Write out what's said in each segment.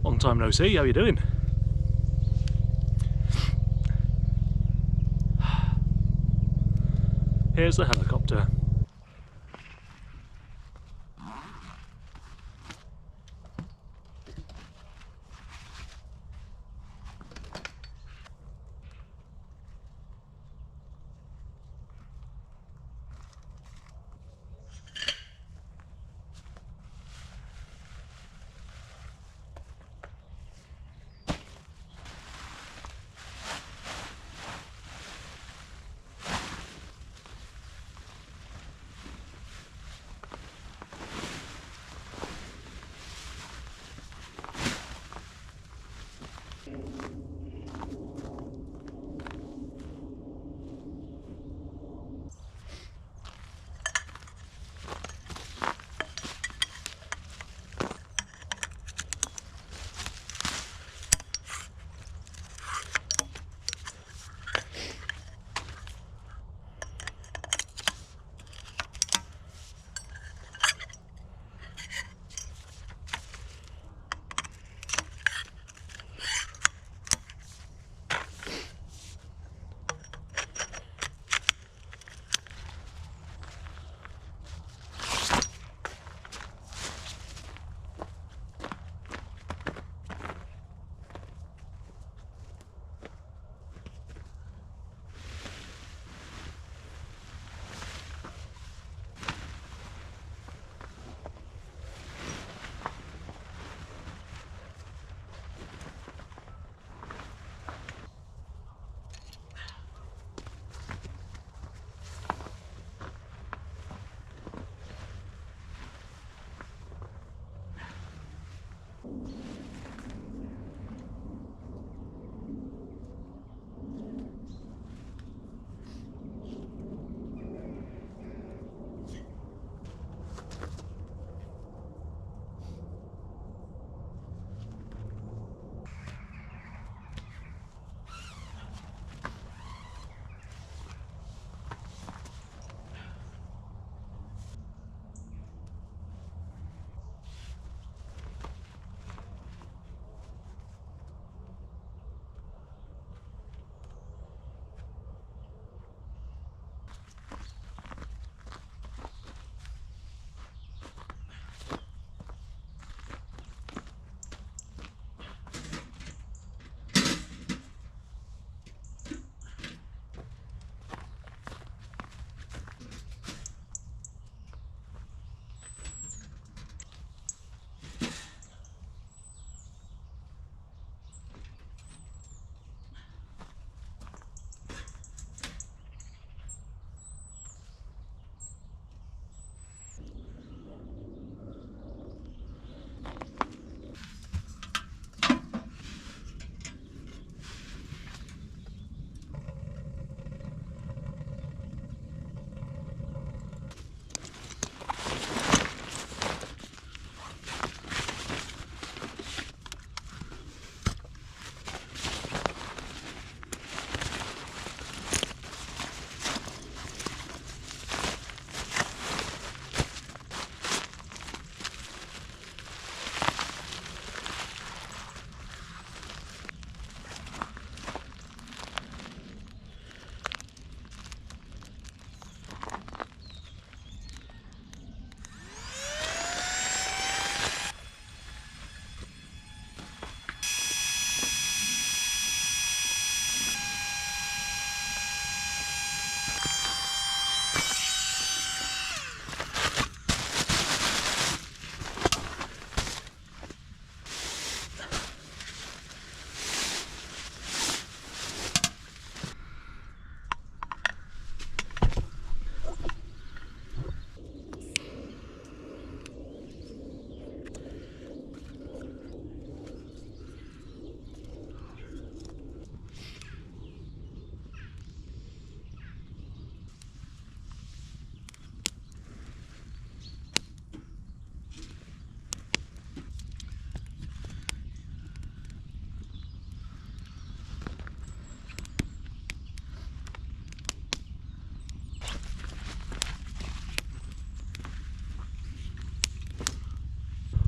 Long time no see, how you doing? Here's the helicopter.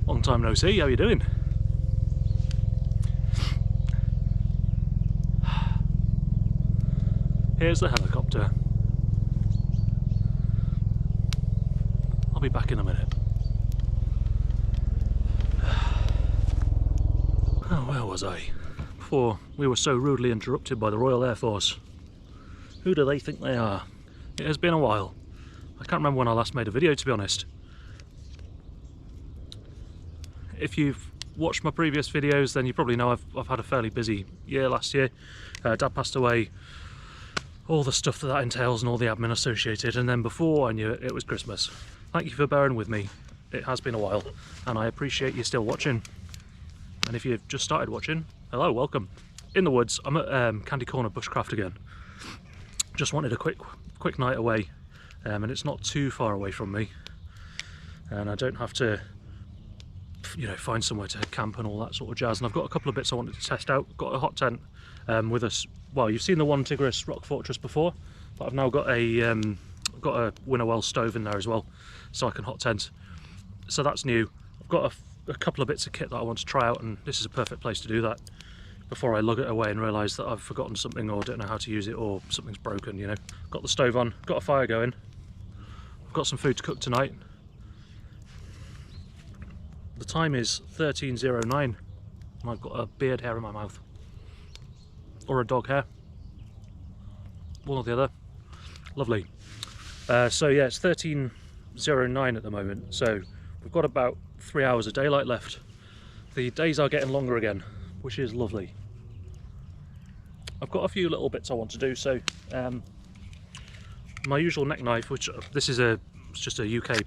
Long time no see, how you doing? Here's the helicopter. I'll be back in a minute. Oh, where was I? Before we were so rudely interrupted by the Royal Air Force. Who do they think they are? It has been a while. I can't remember when I last made a video, to be honest. If you've watched my previous videos, then you probably know I've had a fairly busy year last year. Dad passed away, all the stuff that entails and all the admin associated, and then before I knew it, it was Christmas. Thank you for bearing with me. It has been a while, and I appreciate you still watching. And if you've just started watching, hello, welcome. In the woods, I'm at Candy Corner Bushcraft again. Just wanted a quick night away, and it's not too far away from me, and I don't have to, you know, find somewhere to camp and all that sort of jazz. And I've got a couple of bits I wanted to test out. Got a hot tent with us. Well, you've seen the Onetigris rock fortress before, but I've now got a Winnerwell stove in there as well, so I can hot tent. So that's new. I've got a couple of bits of kit that I want to try out, and this is a perfect place to do that before I lug it away and realise that I've forgotten something or don't know how to use it or something's broken, you know. Got the stove on, got a fire going. I've got some food to cook tonight. The time is 13:09 and I've got a beard hair in my mouth. Or a dog hair. One or the other. Lovely. So yeah, it's 13:09 at the moment, so we've got about 3 hours of daylight left. The days are getting longer again, which is lovely. I've got a few little bits I want to do. So my usual neck knife, which this is it's just a UK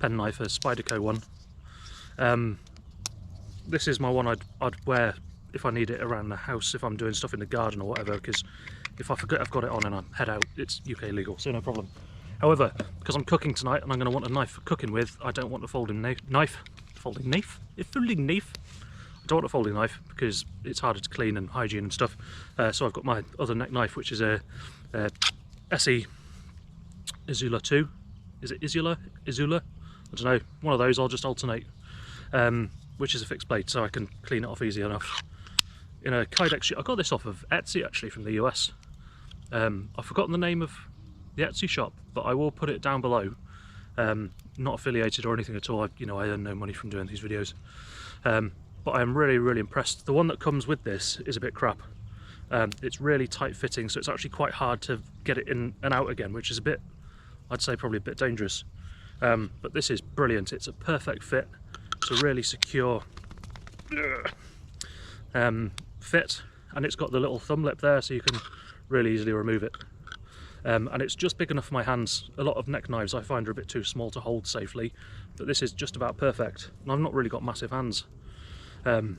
pen knife, a Spyderco one. This is my one I'd wear if I need it around the house, if I'm doing stuff in the garden or whatever, because if I forget I've got it on and I head out, it's UK legal, so no problem. However, because I'm cooking tonight and I'm going to want a knife for cooking with, I don't want a folding knife. Folding knife? Folding knife? I don't want a folding knife because it's harder to clean and hygiene and stuff. So I've got my other neck knife, which is a Esee Izula II. Is it Izula? I don't know. One of those. I'll just alternate. Which is a fixed blade, so I can clean it off easy enough. In a Kydex sheet. I got this off of Etsy actually, from the US. I've forgotten the name of the Etsy shop, but I will put it down below. Not affiliated or anything at all. You know, I earn no money from doing these videos. But I am really impressed. The one that comes with this is a bit crap. It's really tight fitting, so it's actually quite hard to get it in and out again, which is a bit, I'd say probably a bit dangerous. But this is brilliant. It's a perfect fit. It's a really secure fit, and it's got the little thumb lip there, so you can really easily remove it. And it's just big enough for my hands. A lot of neck knives I find are a bit too small to hold safely, but this is just about perfect. And I've not really got massive hands. And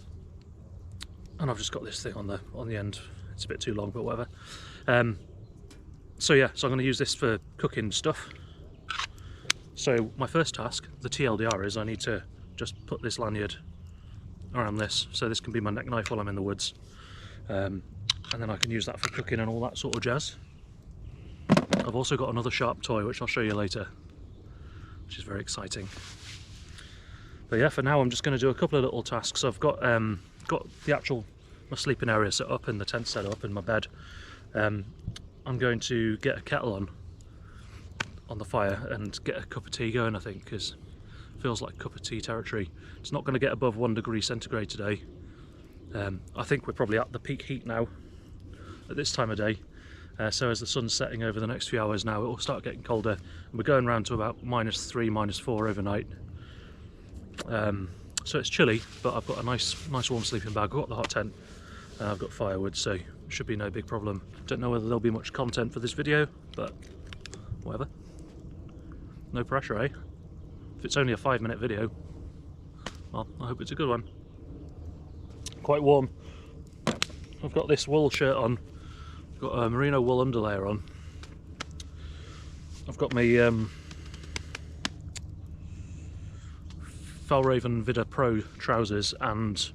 I've just got this thing on the end. It's a bit too long, but whatever. So yeah, so I'm going to use this for cooking stuff. So my first task, the TLDR, is I need to just put this lanyard around this, so this can be my neck knife while I'm in the woods. And then I can use that for cooking and all that sort of jazz. I've also got another sharp toy, which I'll show you later, which is very exciting. But yeah, for now I'm just going to do a couple of little tasks. I've got the my sleeping area set up and the tent set up and my bed. I'm going to get a kettle on the fire and get a cup of tea going, I think, because it feels like cup of tea territory. It's not going to get above 1 degree centigrade today. I think we're probably at the peak heat now at this time of day. So as the sun's setting over the next few hours now, it will start getting colder, and we're going around to about -3, -4 overnight. So it's chilly, but I've got a nice warm sleeping bag. I've got the hot tent, and I've got firewood, so it should be no big problem. Don't know whether there'll be much content for this video, but whatever. No pressure, eh? If it's only a 5-minute video, well, I hope it's a good one. Quite warm. I've got this wool shirt on. I've got a merino wool underlayer on. I've got my Fjällräven Vidda Pro trousers, and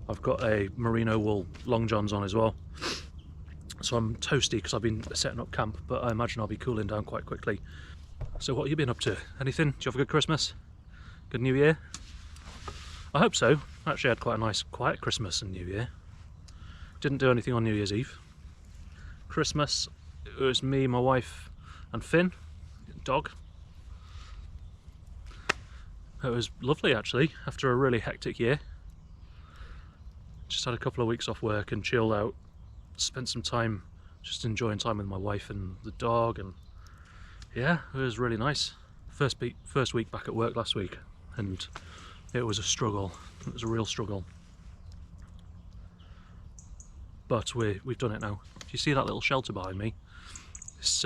I've got a merino wool long johns on as well. So I'm toasty because I've been setting up camp, but I imagine I'll be cooling down quite quickly. So what have you been up to? Anything? Did you have a good Christmas? Good New Year? I hope so. I actually had quite a nice quiet Christmas and New Year. Didn't do anything on New Year's Eve. Christmas, it was me, my wife and Finn, dog. It was lovely actually, after a really hectic year. Just had a couple of weeks off work and chilled out, spent some time just enjoying time with my wife and the dog, and yeah, it was really nice. First week back at work last week, and it was a struggle. It was a real struggle. But we've done it now. Do you see that little shelter behind me? This,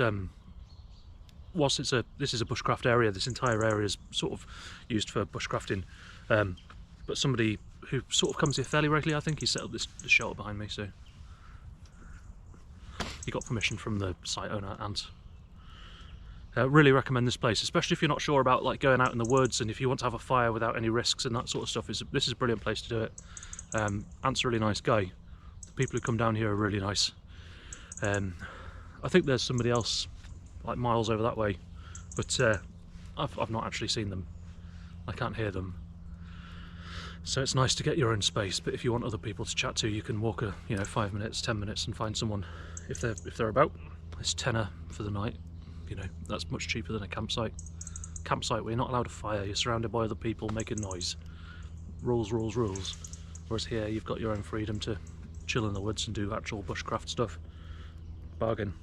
whilst this is a bushcraft area, this entire area is sort of used for bushcrafting. But somebody who sort of comes here fairly regularly, I think, he set up this shelter behind me, so he got permission from the site owner, and really recommend this place, especially if you're not sure about like going out in the woods, and if you want to have a fire without any risks and that sort of stuff. This is a brilliant place to do it. Ant's a really nice guy. The people who come down here are really nice. I think there's somebody else like miles over that way, but I've not actually seen them. I can't hear them. So it's nice to get your own space, but if you want other people to chat to, you can walk 5 minutes, 10 minutes and find someone if they're about. It's £10 for the night. That's much cheaper than a campsite. Campsite where you're not allowed a fire, you're surrounded by other people making noise. Rules, rules, rules. Whereas here you've got your own freedom to chill in the woods and do actual bushcraft stuff. Bargain.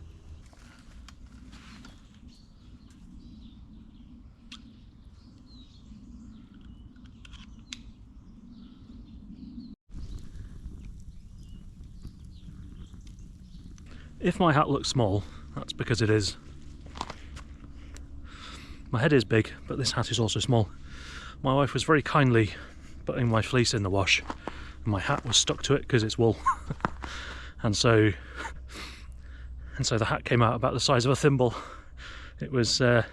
If my hat looks small, that's because it is. My head is big, but this hat is also small. My wife was very kindly putting my fleece in the wash, and my hat was stuck to it because it's wool. and so the hat came out about the size of a thimble. It was either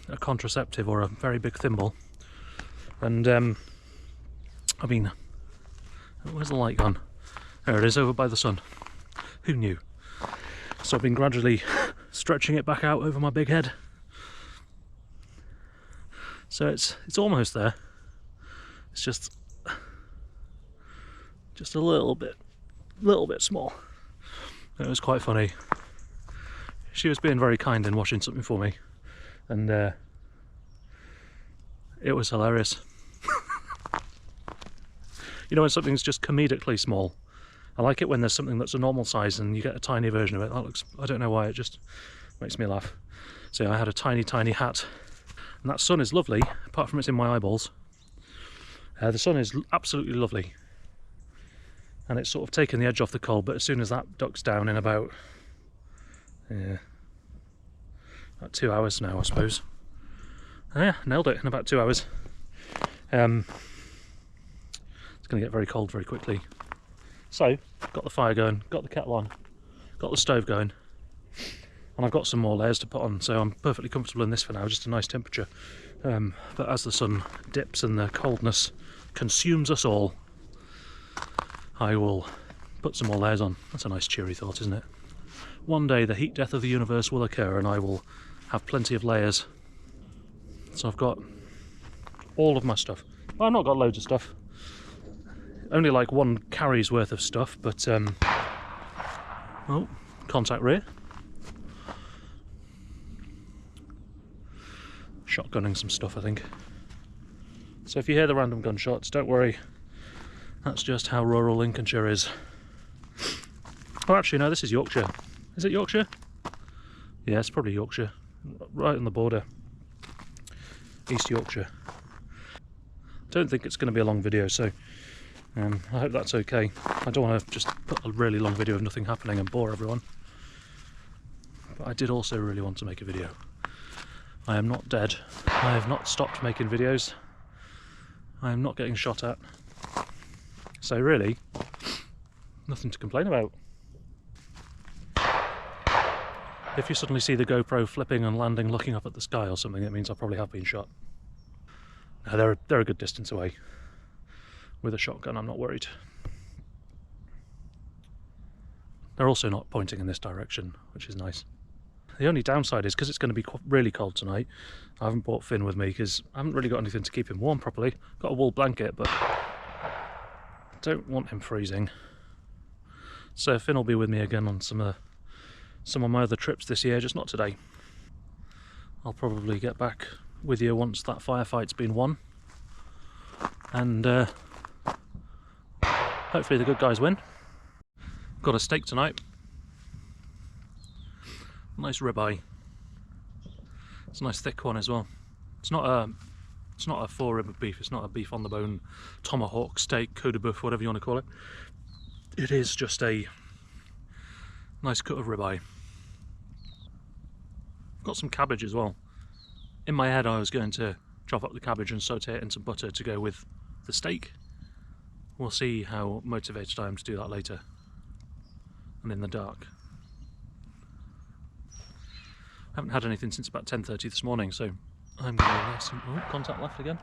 a contraceptive or a very big thimble. And I mean, where's the light gone? There it is, over by the sun. Who knew? So I've been gradually stretching it back out over my big head. So it's almost there. It's just a little bit small. It was quite funny. She was being very kind in washing something for me, and it was hilarious. When something's just comedically small. I like it when there's something that's a normal size and you get a tiny version of it. That looks, I don't know why, it just makes me laugh. So yeah, I had a tiny hat, and that sun is lovely, apart from it's in my eyeballs. The sun is absolutely lovely, and it's sort of taken the edge off the cold, but as soon as that ducks down in about 2 hours now, I suppose. Yeah, nailed it in about 2 hours. It's going to get very cold very quickly. So, got the fire going, got the kettle on, got the stove going, and I've got some more layers to put on, so I'm perfectly comfortable in this for now, just a nice temperature. But as the sun dips and the coldness consumes us all, I will put some more layers on. That's a nice cheery thought, isn't it? One day the heat death of the universe will occur and I will have plenty of layers. So I've got all of my stuff. Well, I've not got loads of stuff. Only like one carry's worth of stuff, but oh, contact rear. Shotgunning some stuff, I think. So if you hear the random gunshots, don't worry. That's just how rural Lincolnshire is. Oh, actually, no, this is Yorkshire. Is it Yorkshire? Yeah, it's probably Yorkshire. Right on the border. East Yorkshire. Don't think it's going to be a long video, so I hope that's okay. I don't want to just put a really long video of nothing happening and bore everyone. But I did also really want to make a video. I am not dead. I have not stopped making videos. I am not getting shot at. So really, nothing to complain about. If you suddenly see the GoPro flipping and landing looking up at the sky or something, it means I probably have been shot. No, they're a good distance away. With a shotgun, I'm not worried. They're also not pointing in this direction, which is nice. The only downside is, because it's going to be really cold tonight, I haven't brought Finn with me because I haven't really got anything to keep him warm properly. Got a wool blanket, but I don't want him freezing. So Finn will be with me again on some of my other trips this year, just not today. I'll probably get back with you once that firefight's been won, and hopefully the good guys win. Got a steak tonight. Nice ribeye. It's a nice thick one as well. It's not a fore rib of beef. It's not a beef on the bone tomahawk steak, côte de boeuf, whatever you want to call it. It is just a nice cut of ribeye. Got some cabbage as well. In my head I was going to chop up the cabbage and saute it in some butter to go with the steak. We'll see how motivated I am to do that later. And in the dark. I haven't had anything since about 10:30 this morning, so I'm going to have some... Oh, contact left again.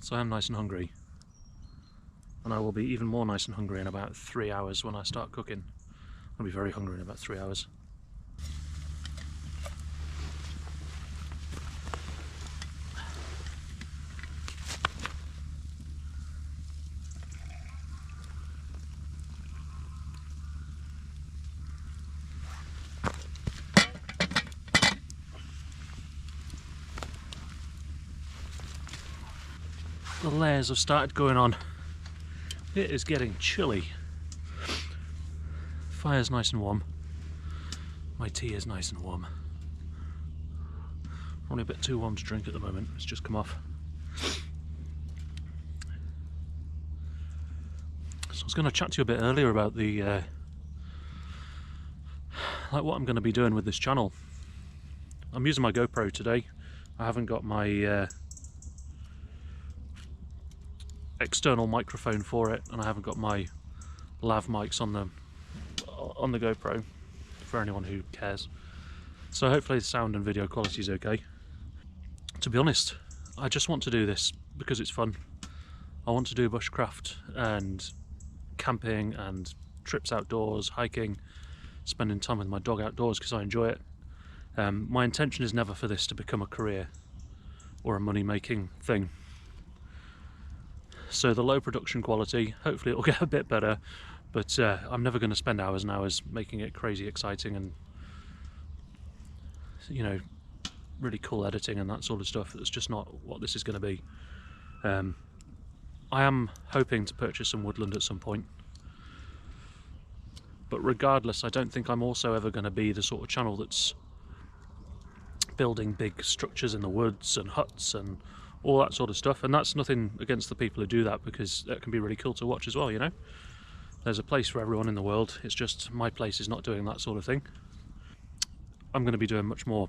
So I am nice and hungry. And I will be even more nice and hungry in about 3 hours when I start cooking. I'll be very hungry in about 3 hours. The layers have started going on. It is getting chilly. Fire's nice and warm. My tea is nice and warm. Probably a bit too warm to drink at the moment. It's just come off. So I was going to chat to you a bit earlier about the like what I'm going to be doing with this channel. I'm using my GoPro today. I haven't got my external microphone for it, and I haven't got my lav mics on the GoPro for anyone who cares. So hopefully the sound and video quality is okay. To be honest, I just want to do this because it's fun. I want to do bushcraft and camping and trips outdoors, hiking, spending time with my dog outdoors because I enjoy it. My intention is never for this to become a career or a money-making thing. So the low production quality, hopefully it'll get a bit better, but I'm never going to spend hours and hours making it crazy exciting and, you know, really cool editing and that sort of stuff. That's just not what this is going to be. I am hoping to purchase some woodland at some point, but regardless, I don't think I'm also ever going to be the sort of channel that's building big structures in the woods and huts and all that sort of stuff. And that's nothing against the people who do that, because that can be really cool to watch as well, you know. There's a place for everyone in the world. It's just my place is not doing that sort of thing. I'm going to be doing much more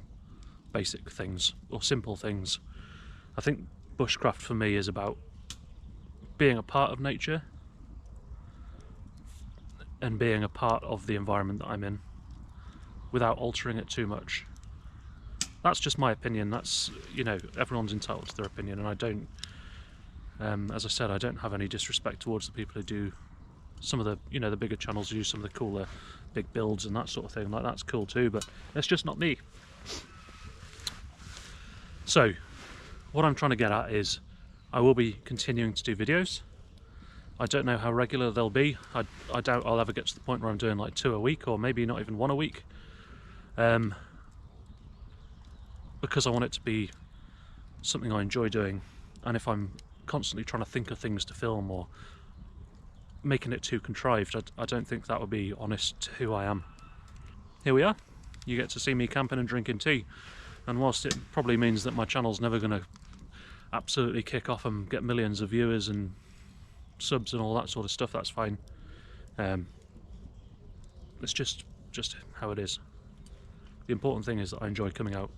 basic things or simple things. I think bushcraft for me is about being a part of nature and being a part of the environment that I'm in without altering it too much. That's just my opinion. That's, you know, everyone's entitled to their opinion, and I don't, as I said, I don't have any disrespect towards the people who do some of the, you know, the bigger channels who do some of the cooler big builds and that sort of thing. Like, that's cool too, but it's just not me. So what I'm trying to get at is I will be continuing to do videos. I don't know how regular they'll be. I doubt I'll ever get to the point where I'm doing like 2 a week, or maybe not even 1 a week. Because I want it to be something I enjoy doing, and if I'm constantly trying to think of things to film or making it too contrived, I don't think that would be honest to who I am. Here we are. You get to see me camping and drinking tea, and whilst it probably means that my channel's never going to absolutely kick off and get millions of viewers and subs and all that sort of stuff, that's fine. It's just how it is. The important thing is that I enjoy coming out.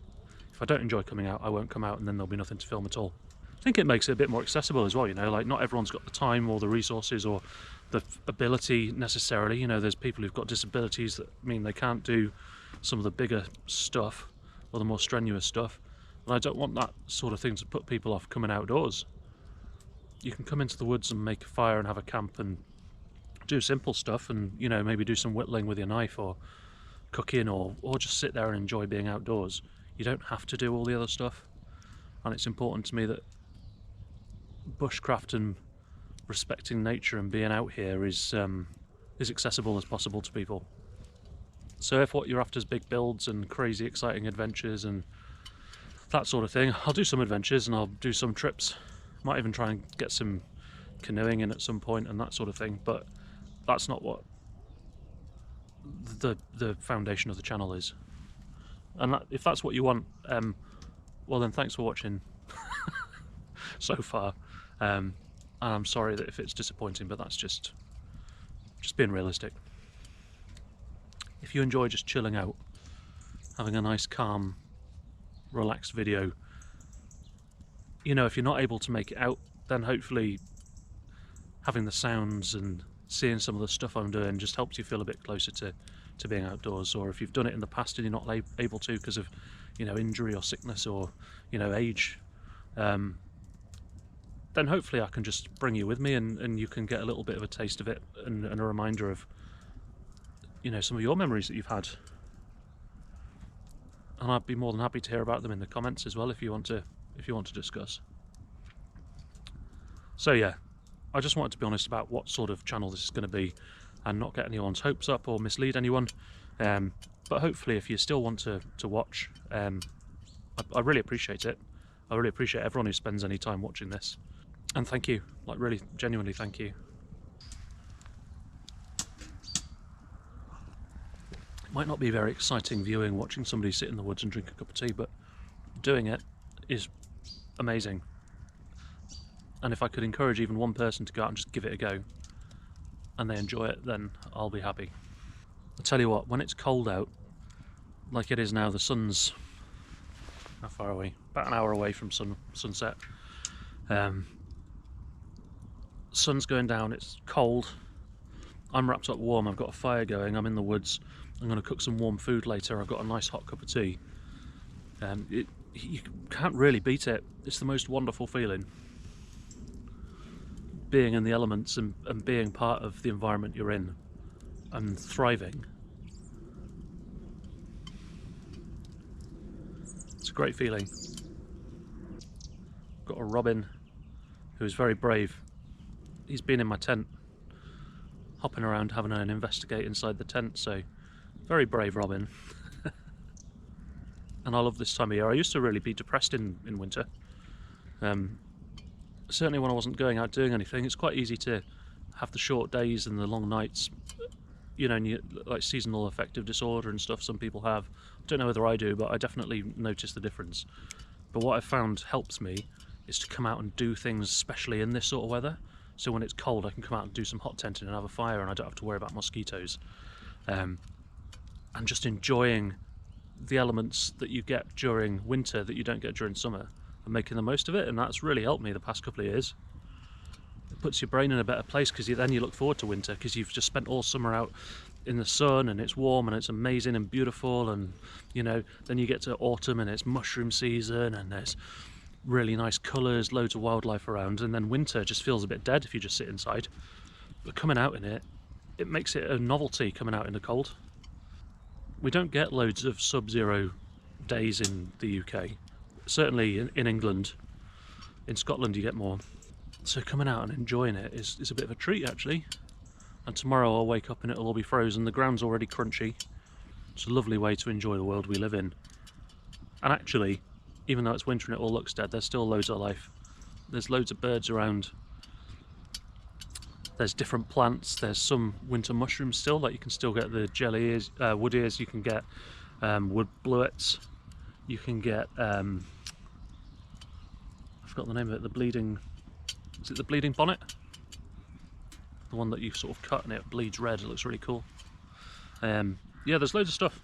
If I don't enjoy coming out, I won't come out, and then there'll be nothing to film at all. I think it makes it a bit more accessible as well, you know, like not everyone's got the time or the resources or the ability necessarily. You know, there's people who've got disabilities that mean they can't do some of the bigger stuff or the more strenuous stuff, and I don't want that sort of thing to put people off coming outdoors. You can come into the woods and make a fire and have a camp and do simple stuff, and, you know, maybe do some whittling with your knife or cooking, or just sit there and enjoy being outdoors. You don't have to do all the other stuff, and it's important to me that bushcraft and respecting nature and being out here is accessible as possible to people. So if what you're after is big builds and crazy exciting adventures and that sort of thing, I'll do some adventures and I'll do some trips. Might even try and get some canoeing in at some point and that sort of thing, but that's not what the foundation of the channel is. And if that's what you want, well then thanks for watching so far. And I'm sorry that if it's disappointing, but that's just being realistic. If you enjoy just chilling out, having a nice calm relaxed video, you know, if you're not able to make it out, then hopefully having the sounds and seeing some of the stuff I'm doing just helps you feel a bit closer to being outdoors. Or if you've done it in the past and you're not able to because of, you know, injury or sickness or, you know, age, then hopefully I can just bring you with me and you can get a little bit of a taste of it and a reminder of, you know, some of your memories that you've had. And I'd be more than happy to hear about them in the comments as well if you want to discuss. So yeah, I just wanted to be honest about what sort of channel this is going to be and not get anyone's hopes up or mislead anyone. But hopefully if you still want to watch, I really appreciate it. I really appreciate everyone who spends any time watching this. And thank you, like really genuinely thank you. It might not be very exciting viewing, watching somebody sit in the woods and drink a cup of tea, but doing it is amazing. And if I could encourage even one person to go out and just give it a go and they enjoy it, then I'll be happy. I'll tell you what, when it's cold out, like it is now, the sun's, how far away? About an hour away from sunset. Sun's going down, it's cold, I'm wrapped up warm, I've got a fire going, I'm in the woods, I'm going to cook some warm food later, I've got a nice hot cup of tea. You can't really beat it. It's the most wonderful feeling. Being in the elements and being part of the environment you're in and thriving. It's a great feeling. Got a robin who's very brave. He's been in my tent, hopping around having an investigate inside the tent, so very brave robin. And I love this time of year. I used to really be depressed in winter. Certainly when I wasn't going out doing anything, it's quite easy to have the short days and the long nights, you know, and like seasonal affective disorder and stuff some people have. I don't know whether I do, but I definitely notice the difference. But what I've found helps me is to come out and do things, especially in this sort of weather. So when it's cold, I can come out and do some hot tenting and have a fire, and I don't have to worry about mosquitoes. And just enjoying the elements that you get during winter that you don't get during summer and making the most of it. And that's really helped me the past couple of years. It puts your brain in a better place because then you look forward to winter because you've just spent all summer out in the sun and it's warm and it's amazing and beautiful, and you know, then you get to autumn and it's mushroom season and there's really nice colours, loads of wildlife around, and then winter just feels a bit dead if you just sit inside. But coming out in it, it makes it a novelty coming out in the cold. We don't get loads of sub-zero days in the UK. Certainly in England. In Scotland you get more. So coming out and enjoying it is a bit of a treat actually. And tomorrow I'll wake up and it'll all be frozen. The ground's already crunchy. It's a lovely way to enjoy the world we live in. And actually, even though it's winter and it all looks dead, there's still loads of life. There's loads of birds around. There's different plants. There's some winter mushrooms still, like you can still get the jelly ears, wood ears, you can get wood bluets, you can get, I forgot the name of it, the bleeding, is it the bleeding bonnet? The one that you sort of cut and it bleeds red, it looks really cool. Yeah, there's loads of stuff.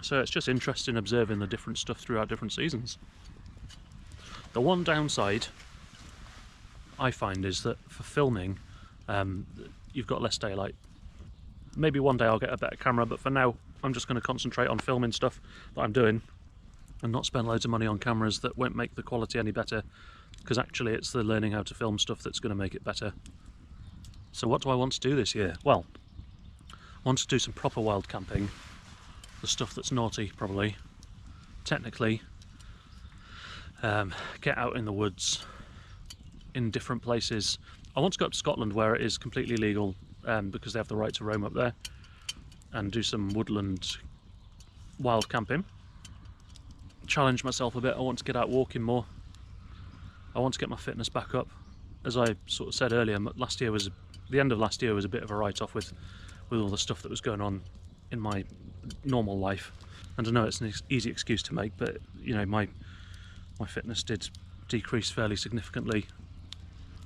So it's just interesting observing the different stuff throughout different seasons. The one downside I find is that for filming, you've got less daylight. Maybe one day I'll get a better camera, but for now I'm just going to concentrate on filming stuff that I'm doing and not spend loads of money on cameras that won't make the quality any better, because actually it's the learning how to film stuff that's going to make it better. So what do I want to do this year? Well, I want to do some proper wild camping, the stuff that's naughty probably, technically, get out in the woods, in different places. I want to go up to Scotland where it is completely legal, because they have the right to roam up there and do some woodland wild camping. Challenge myself a bit. I want to get out walking more. I want to get my fitness back up. As I sort of said earlier, the end of last year was a bit of a write-off with all the stuff that was going on in my normal life. And I know it's an easy excuse to make, but you know, my fitness did decrease fairly significantly,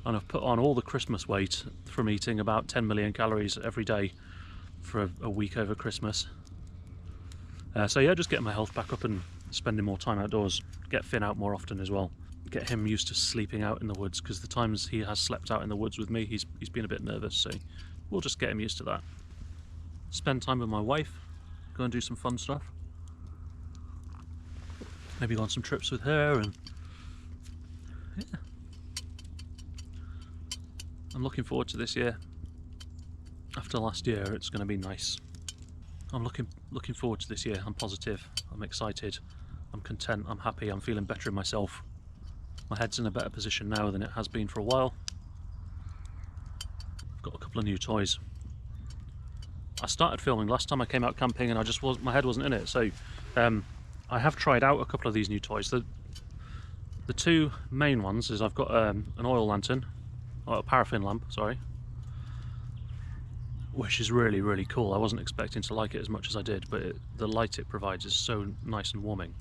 and I've put on all the Christmas weight from eating about 10 million calories every day for a week over Christmas. So yeah, just getting my health back up and spending more time outdoors. Get Finn out more often as well. Get him used to sleeping out in the woods, because the times he has slept out in the woods with me, he's been a bit nervous, so we'll just get him used to that. Spend time with my wife, go and do some fun stuff. Maybe go on some trips with her, and yeah. I'm looking forward to this year. After last year, it's going to be nice. I'm looking forward to this year. I'm positive, I'm excited, I'm content, I'm happy, I'm feeling better in myself. My head's in a better position now than it has been for a while. I've got a couple of new toys. I started filming last time I came out camping and my head wasn't in it, so I have tried out a couple of these new toys. The two main ones is I've got an oil lantern, or a paraffin lamp, sorry, which is really, really cool. I wasn't expecting to like it as much as I did, but the light it provides is so nice and warming.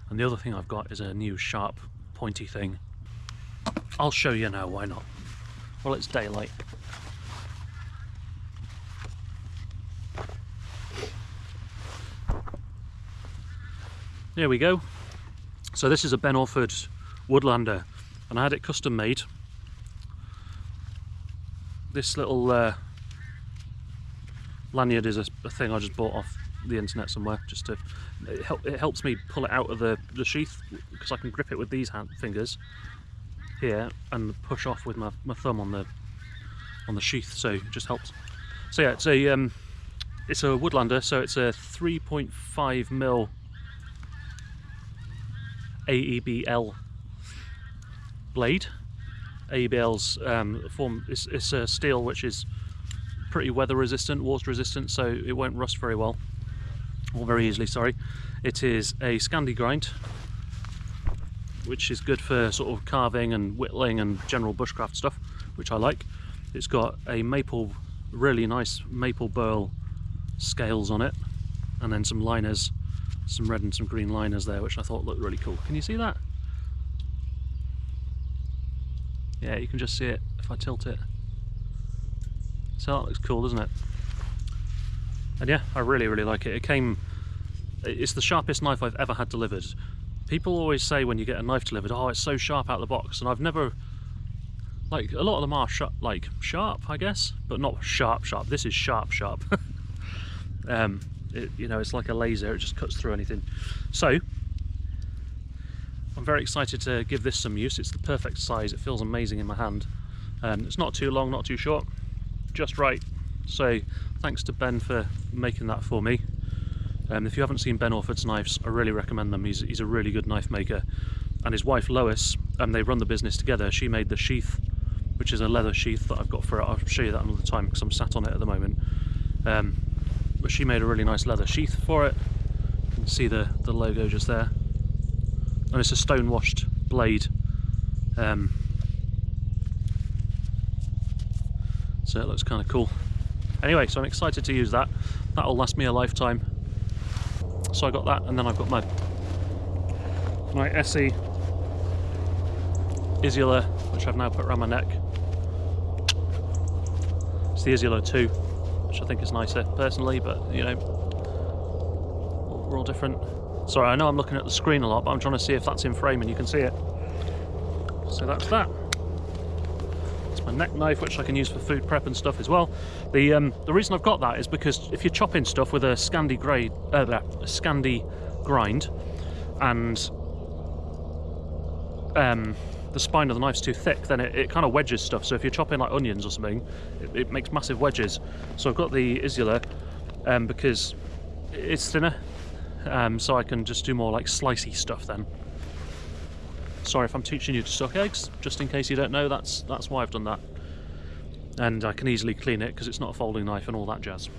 And the other thing I've got is a new sharp, pointy thing. I'll show you now, why not? Well, it's daylight. There we go. So this is a Orford Woodlander, and I had it custom made. This little lanyard is a thing I just bought off the internet somewhere, just to it helps me pull it out of the sheath, because I can grip it with these fingers here and push off with my thumb on the sheath, so it just helps. So yeah, it's a Woodlander, so it's a 3.5mm AEBL blade. AEBL's it's a steel which is pretty weather resistant, water resistant, so it won't rust very well, or very easily, sorry. It is a Scandi grind, which is good for sort of carving and whittling and general bushcraft stuff, which I like. It's got a really nice maple burl scales on it, and then some liners, some red and some green liners there, which I thought looked really cool. Can you see that? Yeah, you can just see it if I tilt it. So that looks cool, doesn't it? And yeah, I really, really like it. It's the sharpest knife I've ever had delivered. People always say when you get a knife delivered, oh, it's so sharp out of the box, and I've never, like, a lot of them are sharp, I guess, but not sharp. This is sharp. You know, it's like a laser, it just cuts through anything. So I'm very excited to give this some use. It's the perfect size, it feels amazing in my hand. It's not too long, not too short, just right. So thanks to Ben for making that for me. If you haven't seen Ben Orford's knives, I really recommend them. He's a really good knife maker, and his wife Lois, they run the business together. She made the sheath, which is a leather sheath that I've got for it. I'll show you that another time because I'm sat on it at the moment. But she made a really nice leather sheath for it. You can see the logo just there, and it's a stone washed blade. So it looks kind of cool. Anyway, so I'm excited to use that. That'll last me a lifetime. So I got that, and then I've got my Esee Izula, which I've now put around my neck. It's the Izula II, which I think is nicer personally, but you know, we're all different. Sorry, I know I'm looking at the screen a lot, but I'm trying to see if that's in frame and you can see it. So that's that. It's my neck knife, which I can use for food prep and stuff as well. The reason I've got that is because if you're chopping stuff with a Scandi grind, and the spine of the knife's too thick, then it kind of wedges stuff. So if you're chopping like onions or something, it makes massive wedges. So I've got the Izula because it's thinner, so I can just do more like slicey stuff then. Sorry if I'm teaching you to suck eggs, just in case you don't know, that's why I've done that. And I can easily clean it because it's not a folding knife and all that jazz.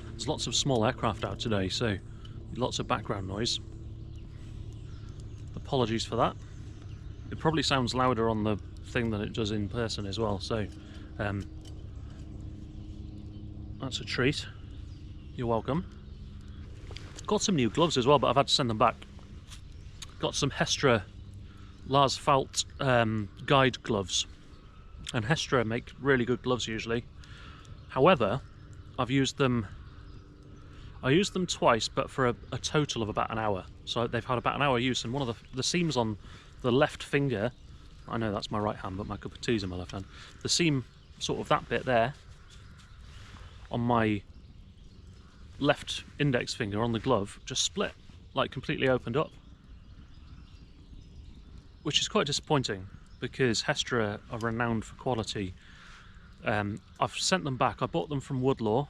There's lots of small aircraft out today, so lots of background noise. Apologies for that. It probably sounds louder on the thing than it does in person as well, so that's a treat. You're welcome. Got some new gloves as well, but I've had to send them back. Got some Hestra Lars Falt guide gloves, and Hestra make really good gloves usually. However, I used them twice, but for a total of about an hour. So they've had about an hour use, and one of the seams on the left finger, I know that's my right hand, but my cup of tea's in my left hand. The seam, sort of that bit there, on my left index finger on the glove, just split, like completely opened up. Which is quite disappointing, because Hestra are renowned for quality. I've sent them back. I bought them from Woodlaw,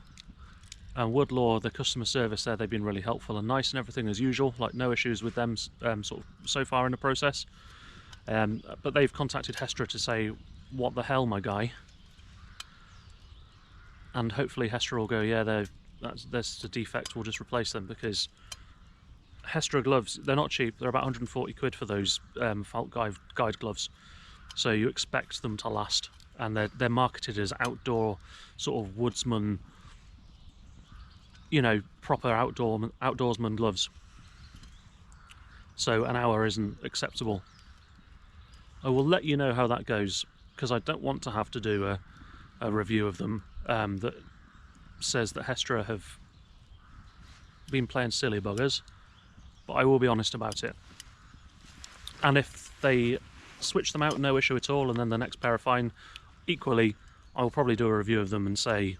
and Woodlaw, the customer service there, they've been really helpful and nice and everything as usual, like no issues with them sort of so far in the process. But they've contacted Hestra to say, what the hell, my guy? And hopefully Hestra will go, yeah, there's a defect, we'll just replace them, because Hestra gloves, they're not cheap. They're about 140 quid for those Falt guide gloves. So you expect them to last, and they're marketed as outdoor sort of woodsman, you know, proper outdoorsman gloves. So an hour isn't acceptable. I will let you know how that goes, because I don't want to have to do a review of them that says that Hestra have been playing silly buggers. But I will be honest about it. And if they switch them out, no issue at all, and then the next pair are fine, equally, I will probably do a review of them and say,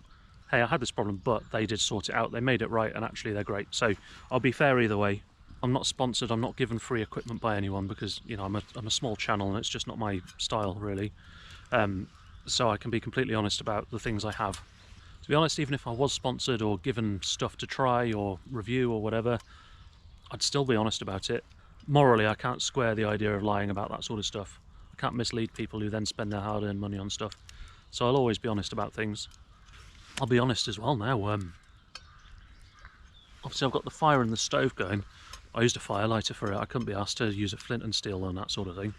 hey, I had this problem, but they did sort it out, they made it right, and actually they're great. So I'll be fair either way. I'm not sponsored, I'm not given free equipment by anyone, because, you know, I'm a small channel and it's just not my style, really. So I can be completely honest about the things I have. To be honest, even if I was sponsored or given stuff to try or review or whatever, I'd still be honest about it. Morally, I can't square the idea of lying about that sort of stuff. I can't mislead people who then spend their hard-earned money on stuff. So I'll always be honest about things. I'll be honest as well now. Obviously I've got the fire in the stove going. I used a fire lighter for it. I couldn't be asked to use a flint and steel and that sort of thing.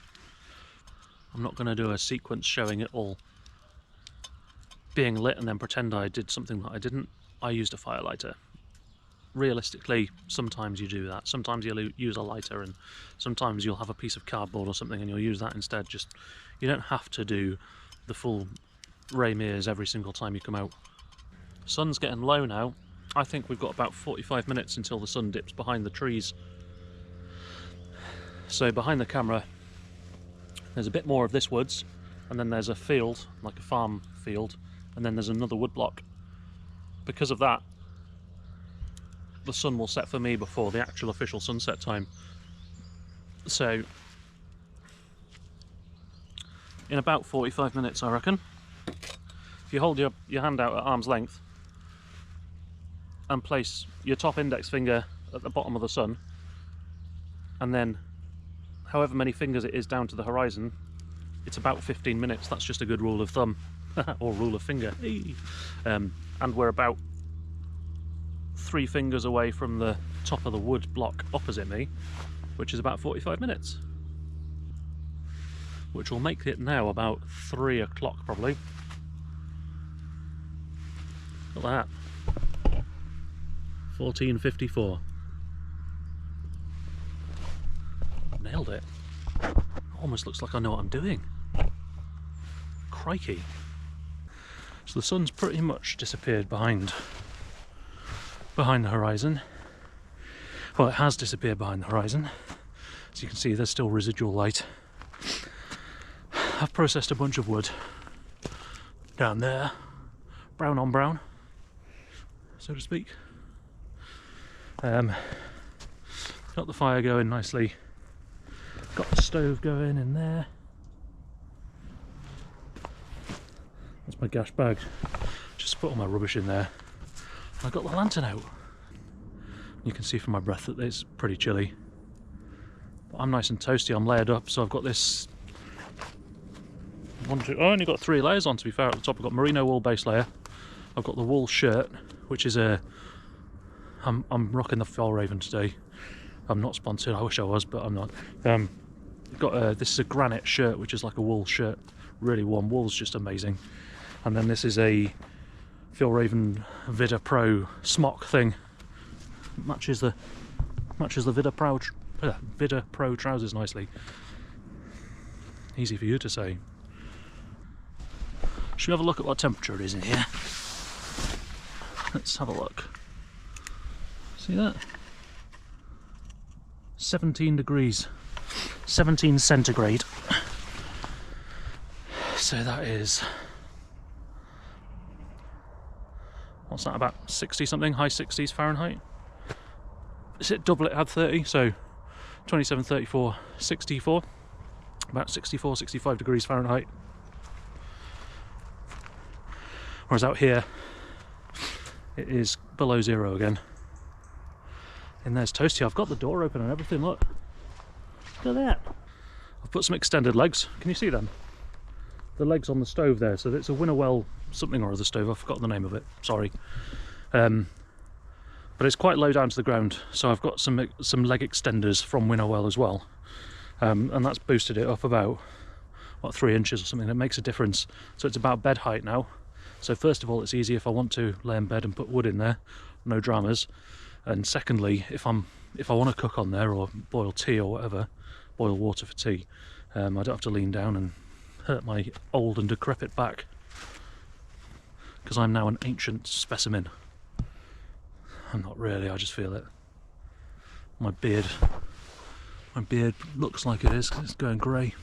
I'm not going to do a sequence showing it all being lit and then pretend I did something that I didn't. I used a fire lighter. Realistically, sometimes you do that. Sometimes you'll use a lighter, and sometimes you'll have a piece of cardboard or something and you'll use that instead. Just, you don't have to do the full ray mirrors every single time you come out. Sun's getting low now. I think we've got about 45 minutes until the sun dips behind the trees. So behind the camera, there's a bit more of this woods, and then there's a field, like a farm field, and then there's another woodblock. Because of that, the sun will set for me before the actual official sunset time. So in about 45 minutes, I reckon, if you hold your hand out at arm's length and place your top index finger at the bottom of the sun, and then however many fingers it is down to the horizon, it's about 15 minutes. That's just a good rule of thumb, or rule of finger. And we're about 3 fingers away from the top of the wood block opposite me, which is about 45 minutes. Which will make it now about 3 o'clock probably. Look at that. 14:54. Nailed it. Almost looks like I know what I'm doing. Crikey. So the sun's pretty much disappeared behind the horizon. Well, it has disappeared behind the horizon. As you can see, there's still residual light. I've processed a bunch of wood down there, brown on brown, so to speak. Got the fire going nicely, got the stove going in there. That's my gash bag, just put all my rubbish in there. I got the lantern out. You can see from my breath that it's pretty chilly. But I'm nice and toasty, I'm layered up, so I've got this I only got 3 layers on, to be fair. At the top I've got merino wool base layer, I've got the wool shirt, which is I'm rocking the Fjällräven today. I'm not sponsored, I wish I was, but I'm not. Got this is a granite shirt, which is like a wool shirt, really warm. Wool's just amazing. And then this is a Fjällräven Vida Pro smock thing. Matches the Vida Pro trousers nicely. Easy for you to say. Should we have a look at what temperature it is in here? Let's have a look. See that? 17 degrees. 17 centigrade. So that is, what's that, about 60 something, high 60s Fahrenheit? Is it double? It had 30, so 27, 34, 64, about 64, 65 degrees Fahrenheit. Whereas out here it is below 0 again. And there's toasty. I've got the door open and everything, look. Look at that. I've put some extended legs. Can you see them? The legs on the stove there. So it's a Winnerwell something or other stove. I've forgotten the name of it. Sorry. But it's quite low down to the ground. So I've got some leg extenders from Winnerwell as well. And that's boosted it up about, what, 3 inches or something. It makes a difference. So it's about bed height now. So first of all, it's easy if I want to lay in bed and put wood in there. No dramas. And secondly, if I want to cook on there or boil tea or whatever, boil water for tea, I don't have to lean down and hurt my old and decrepit back, because I'm now an ancient specimen. I'm not really, I just feel it. My beard looks like it is, it's going grey.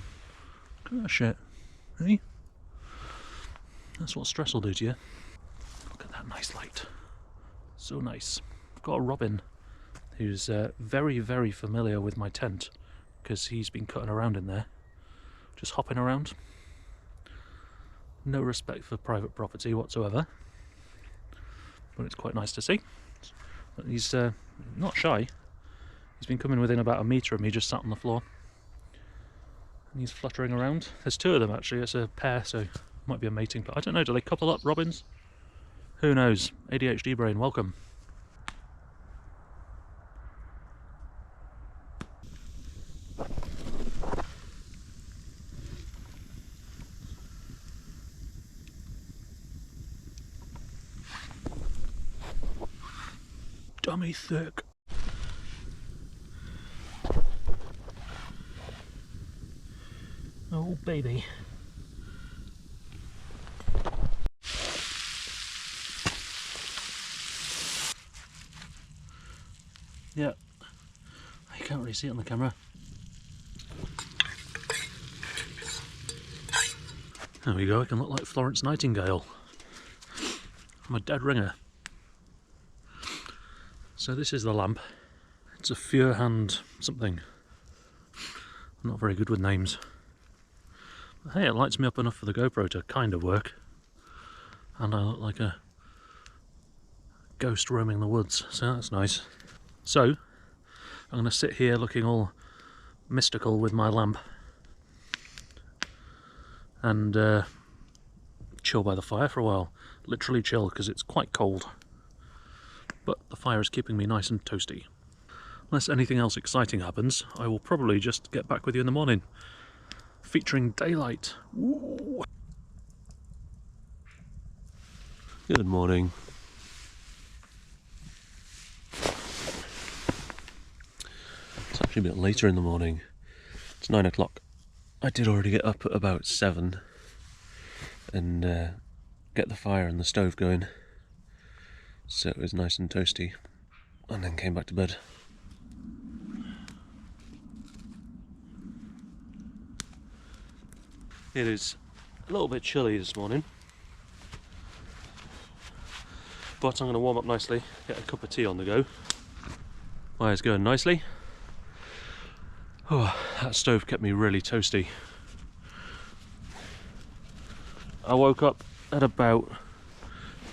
Look at that shit, eh? That's what stress will do to you. Look at that nice light, so nice. I've got a robin who's very, very familiar with my tent, because he's been cutting around in there, just hopping around. No respect for private property whatsoever, but it's quite nice to see. He's not shy. He's been coming within about a metre of me, just sat on the floor, and he's fluttering around. There's 2 of them actually, it's a pair, so it might be a mating, but I don't know, do they couple up, robins? Who knows? ADHD brain, welcome. Dummy thick. Oh baby. Yeah, you can't really see it on the camera. There we go, I can look like Florence Nightingale. I'm a dead ringer. So this is the lamp. It's a Fjärhand something. I'm not very good with names. But hey, it lights me up enough for the GoPro to kind of work. And I look like a ghost roaming the woods, so that's nice. So, I'm going to sit here looking all mystical with my lamp and chill by the fire for a while. Literally chill, because it's quite cold. But the fire is keeping me nice and toasty. Unless anything else exciting happens, I will probably just get back with you in the morning. Featuring daylight. Ooh. Good morning. It's actually a bit later in the morning. It's 9 o'clock. I did already get up at about 7 and get the fire and the stove going. So it was nice and toasty, and then came back to bed. It is a little bit chilly this morning, but I'm going to warm up nicely, get a cup of tea on the go. Fire's going nicely. Oh, that stove kept me really toasty. I woke up at about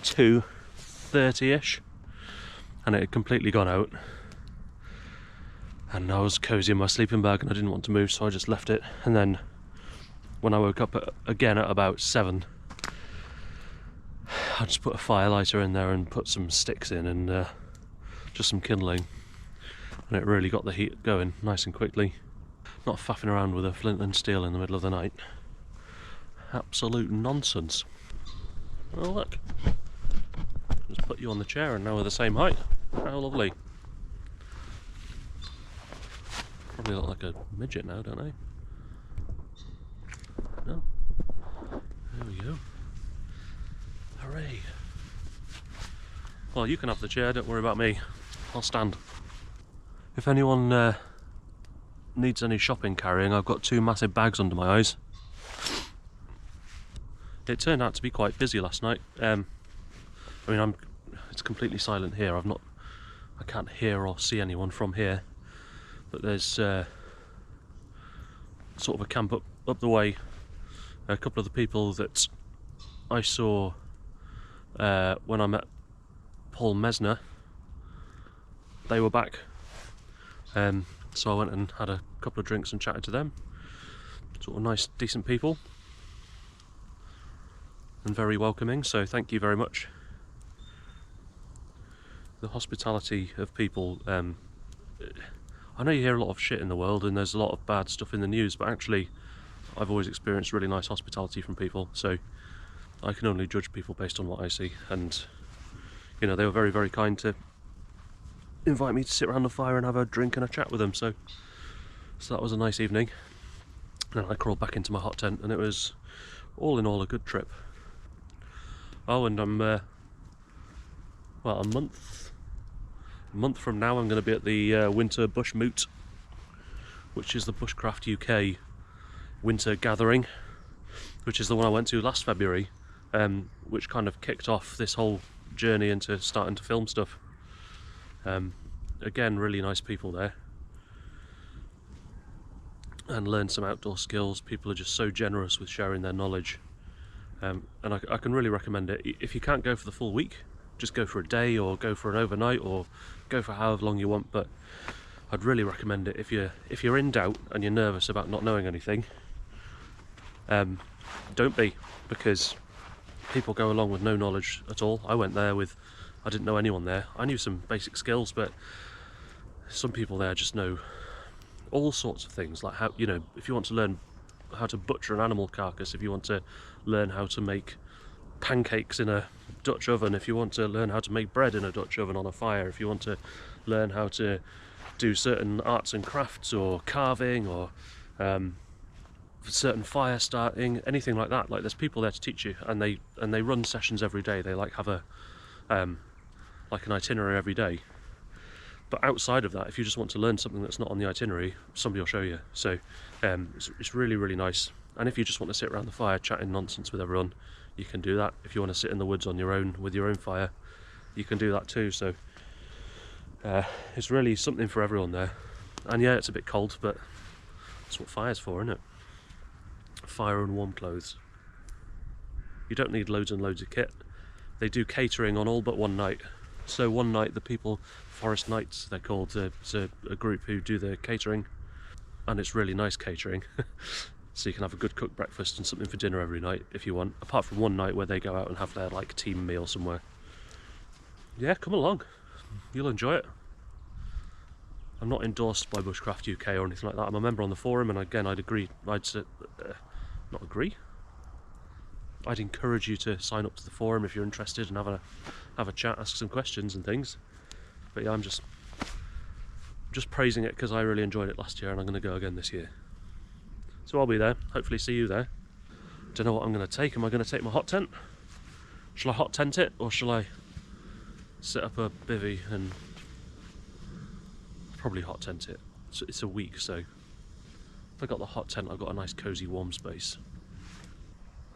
2:30ish and it had completely gone out. And I was cosy in my sleeping bag and I didn't want to move, so I just left it. And then when I woke up again at about 7, I just put a fire lighter in there and put some sticks in and just some kindling. And it really got the heat going nice and quickly. Not faffing around with a flint and steel in the middle of the night. Absolute nonsense. Oh look, just put you on the chair and now we're the same height. How lovely. Probably look like a midget now, don't I? No. There we go. Hooray. Well, you can have the chair, don't worry about me. I'll stand. If anyone needs any shopping carrying, I've got 2 massive bags under my eyes. It turned out to be quite busy last night. I mean, it's completely silent here. I can't hear or see anyone from here. But there's sort of a camp up the way. A couple of the people that I saw when I met Paul Mesner, they were back. So I went and had a couple of drinks and chatted to them. Sort of nice, decent people. And very welcoming, so thank you very much. The hospitality of people, I know you hear a lot of shit in the world and there's a lot of bad stuff in the news, but actually I've always experienced really nice hospitality from people, so I can only judge people based on what I see. And you know, they were very, very kind to invite me to sit around the fire and have a drink and a chat with them, so that was a nice evening. And I crawled back into my hot tent and it was all in all a good trip. Oh, and I'm well, a month from now I'm going to be at the Winter Bush Moot, which is the Bushcraft UK winter gathering, which is the one I went to last February, which kind of kicked off this whole journey into starting to film stuff. Again, really nice people there, and learned some outdoor skills. People are just so generous with sharing their knowledge, and I can really recommend it. If you can't go for the full week, just go for a day or go for an overnight or go for however long you want, but I'd really recommend it if you're in doubt and you're nervous about not knowing anything. Don't be, because people go along with no knowledge at all. I went there with, I didn't know anyone there. I knew some basic skills, but some people there just know all sorts of things, like how, you know, if you want to learn how to butcher an animal carcass, if you want to learn how to make pancakes in a Dutch oven, if you want to learn how to make bread in a Dutch oven on a fire, if you want to learn how to do certain arts and crafts or carving or certain fire starting, anything like that. Like, there's people there to teach you, and they run sessions every day. They like have a like an itinerary every day. But outside of that, if you just want to learn something that's not on the itinerary, somebody will show you. So it's really, really nice. And if you just want to sit around the fire chatting nonsense with everyone, you can do that. If you want to sit in the woods on your own with your own fire, you can do that too. So it's really something for everyone there. And yeah, it's a bit cold, but that's what fire's for, isn't it? Fire and warm clothes. You don't need loads and loads of kit. They do catering on all but one night. So one night, the people, Forest Nights they're called, it's a group who do the catering, and it's really nice catering. So you can have a good cooked breakfast and something for dinner every night if you want, apart from one night where they go out and have their like team meal somewhere. Yeah, come along, you'll enjoy it. I'm not endorsed by Bushcraft UK or anything like that. I'm a member on the forum, and again, I'd encourage you to sign up to the forum if you're interested and have a chat, ask some questions and things. But yeah, I'm just praising it because I really enjoyed it last year, and I'm going to go again this year. So I'll be there, hopefully see you there. Don't know what I'm going to take. Am I going to take my hot tent? Shall I hot tent it, or shall I set up a bivvy and probably hot tent it? It's a week, so if I got the hot tent, I've got a nice cosy warm space.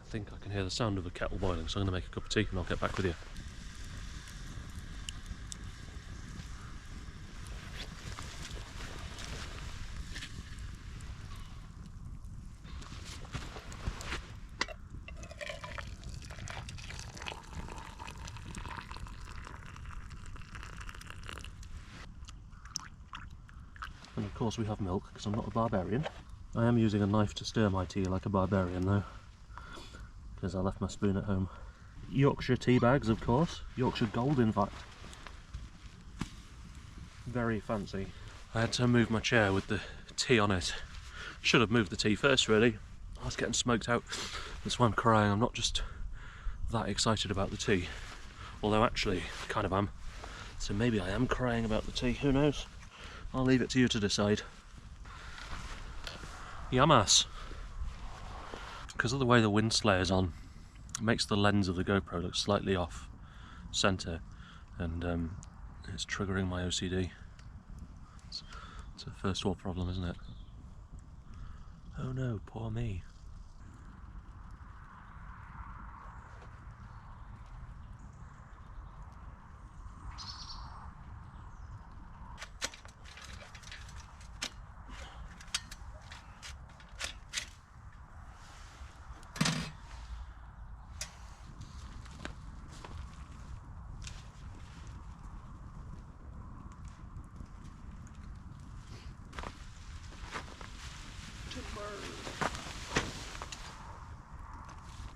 I think I can hear the sound of a kettle boiling, so I'm going to make a cup of tea and I'll get back with you. of course we have milk, because I'm not a barbarian. I am using a knife to stir my tea like a barbarian though, because I left my spoon at home. Yorkshire tea bags, of course. Yorkshire Gold, in fact. Very fancy. I had to move my chair with the tea on it. Should have moved the tea first, really. I was getting smoked out. That's why I'm crying. I'm not just that excited about the tea. Although actually, I kind of am. So maybe I am crying about the tea, who knows? I'll leave it to you to decide. Yamas. Because of the way the wind slare's on, it makes the lens of the GoPro look slightly off centre, and it's triggering my OCD. It's a first world problem, isn't it? Oh no, poor me.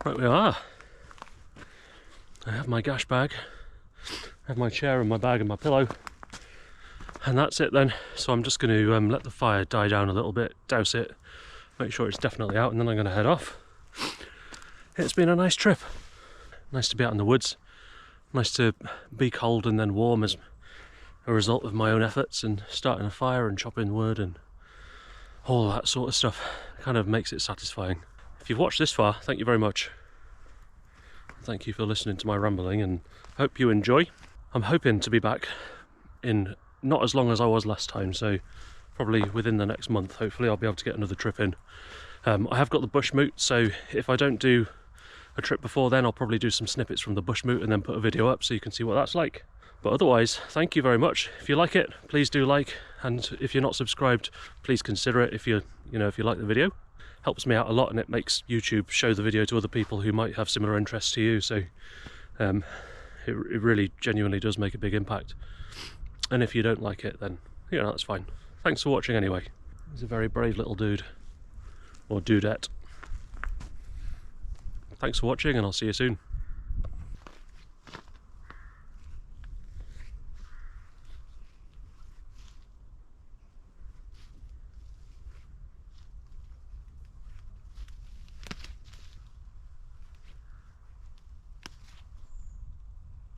Right, we are. I have my gash bag, I have my chair and my bag and my pillow, and that's it then. So I'm just going to let the fire die down a little bit, douse it, make sure it's definitely out, and then I'm going to head off. It's been a nice trip. Nice to be out in the woods, nice to be cold and then warm as a result of my own efforts, and starting a fire and chopping wood and all that sort of stuff. Kind of makes it satisfying. If you've watched this far, thank you very much. Thank you for listening to my rambling, and hope you enjoy. I'm hoping to be back in not as long as I was last time, so probably within the next month. Hopefully I'll be able to get another trip in. I have got the bushmoot, so if I don't do a trip before then, I'll probably do some snippets from the bushmoot and then put a video up so you can see what that's like. But otherwise, thank you very much. If you like it, please do like, and if you're not subscribed, please consider it if you like the video. Helps me out a lot, and it makes YouTube show the video to other people who might have similar interests to you, so it really genuinely does make a big impact. And if you don't like it, then that's fine. Thanks for watching anyway. He's a very brave little dude, or dudette. Thanks for watching, and I'll see you soon.